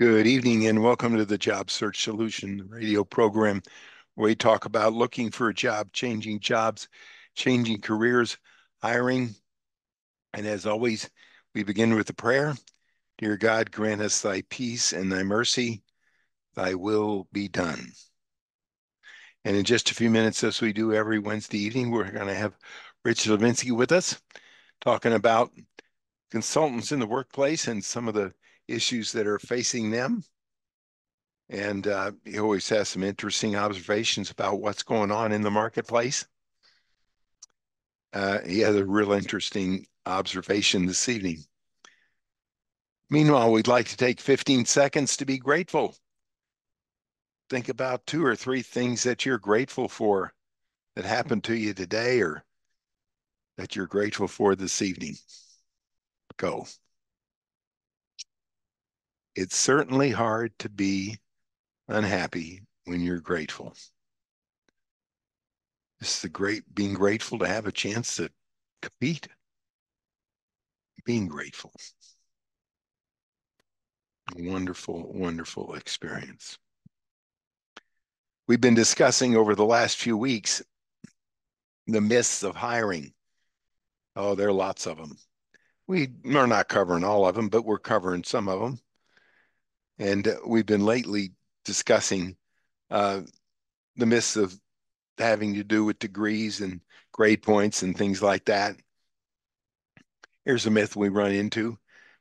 Good evening and welcome to the Job Search Solution radio program where we talk about looking for a job, changing jobs, changing careers, hiring. And as always, we begin with a prayer. Dear God, grant us thy peace and thy mercy, thy will be done. And in just a few minutes, as we do every Wednesday evening, we're going to have Rich Levinsky with us talking about consultants in the workplace and some of the issues that are facing them. And he always has some interesting observations about what's going on in the marketplace. He had a real interesting observation this evening. Meanwhile, we'd like to take 15 seconds to be grateful. Think about 2 or 3 things that you're grateful for that happened to you today or that you're grateful for this evening. Go. It's certainly hard to be unhappy when you're grateful. It's being grateful to have a chance to compete. Being grateful. Wonderful, wonderful experience. We've been discussing over the last few weeks the myths of hiring. Oh, there are lots of them. We are not covering all of them, but we're covering some of them. And we've been lately discussing the myths of having to do with degrees and grade points and things like that. Here's a myth we run into.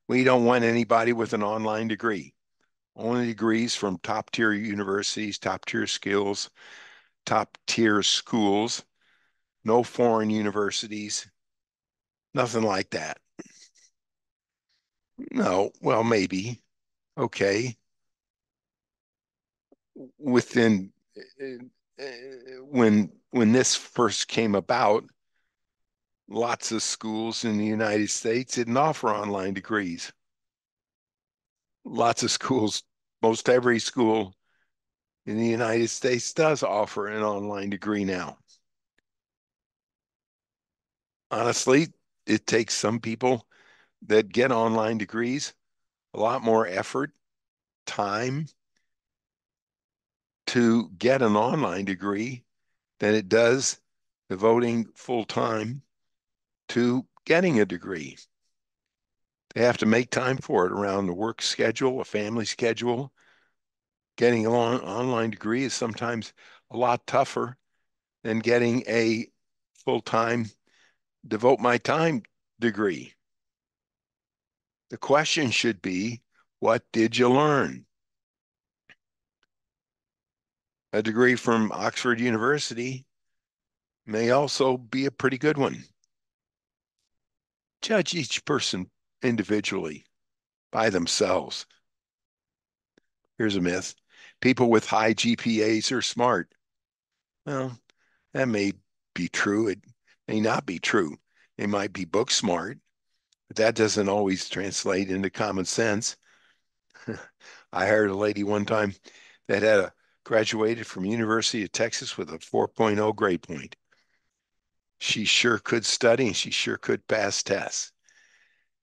We don't want anybody with an online degree. Only degrees from top tier universities, top tier skills, top tier schools, no foreign universities, nothing like that. No, well, maybe. Okay. Within when this first came about, lots of schools in the United States didn't offer online degrees. Lots of schools, most every school in the United States does offer an online degree now. Honestly, it takes some people that get online degrees a lot more effort, time to get an online degree than it does devoting full time to getting a degree. They have to make time for it around the work schedule, a family schedule. Getting an online degree is sometimes a lot tougher than getting a full time, devote my time degree. The question should be, what did you learn? A degree from Oxford University may also be a pretty good one. Judge each person individually by themselves. Here's a myth. People with high GPAs are smart. Well, that may be true. It may not be true. They might be book smart, but that doesn't always translate into common sense. I hired a lady one time that had graduated from University of Texas with a 4.0 grade point. She sure could study and she sure could pass tests.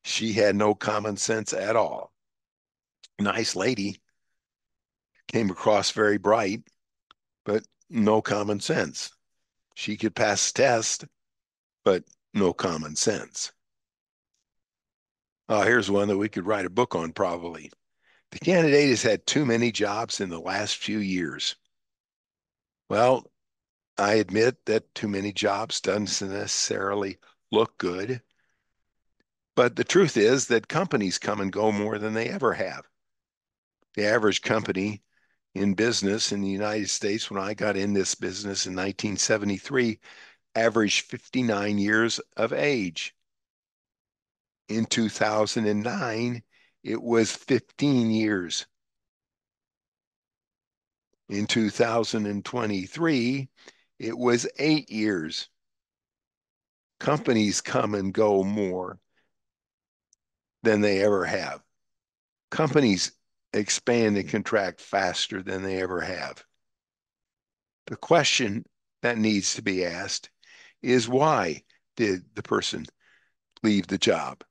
She had no common sense at all. Nice lady, came across very bright, but no common sense. She could pass the test, but no common sense. Here's one that we could write a book on probably. The candidate has had too many jobs in the last few years. Well, I admit that too many jobs doesn't necessarily look good. But the truth is that companies come and go more than they ever have. The average company in business in the United States, when I got in this business in 1973, averaged 59 years of age. In 2009, it was 15 years. In 2023, it was 8 years. Companies come and go more than they ever have. Companies expand and contract faster than they ever have. The question that needs to be asked is, why did the person leave the job?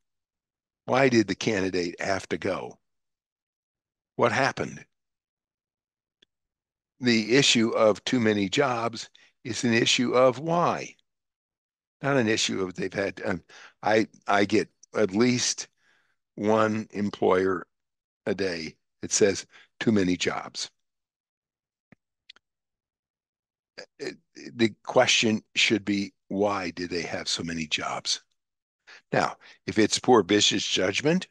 Why did the candidate have to go? What happened? The issue of too many jobs is an issue of why, not an issue of they've had. I get at least one employer a day that says too many jobs. The question should be, why do they have so many jobs? Now, if it's poor business judgment,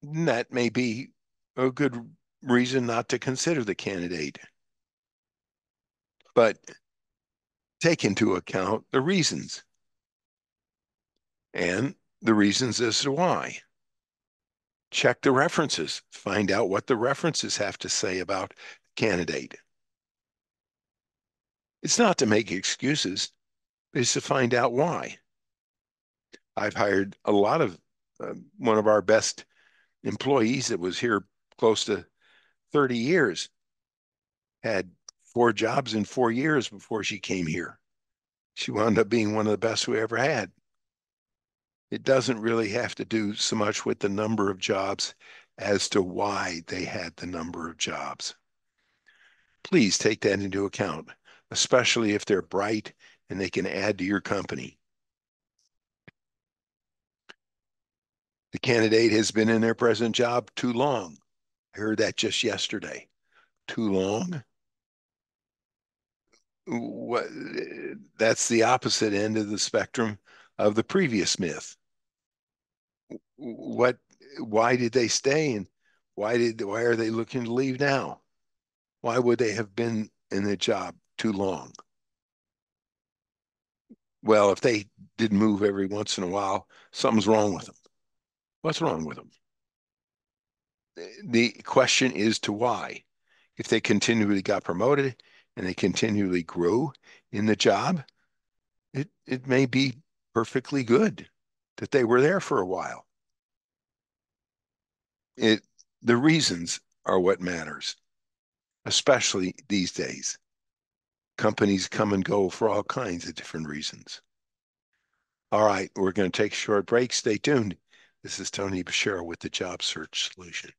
that may be a good reason not to consider the candidate. But take into account the reasons and the reasons as to why. Check the references, find out what the references have to say about the candidate. It's not to make excuses, it's to find out why. I've hired a lot of one of our best employees that was here close to 30 years, had 4 jobs in 4 years before she came here. She wound up being one of the best we ever had. It doesn't really have to do so much with the number of jobs as to why they had the number of jobs. Please take that into account, especially if they're bright and they can add to your company. The candidate has been in their present job too long. I heard that just yesterday. Too long? What, that's the opposite end of the spectrum of the previous myth. What, why did they stay and why are they looking to leave now? Why would they have been in the job too long? Well, if they didn't move every once in a while, something's wrong with them. What's wrong with them? The question is to why. If they continually got promoted and they continually grew in the job, it may be perfectly good that they were there for a while. It the reasons are what matters, especially these days. Companies come and go for all kinds of different reasons. All right, we're going to take a short break. Stay tuned. This is Tony Bashir with the Job Search Solution.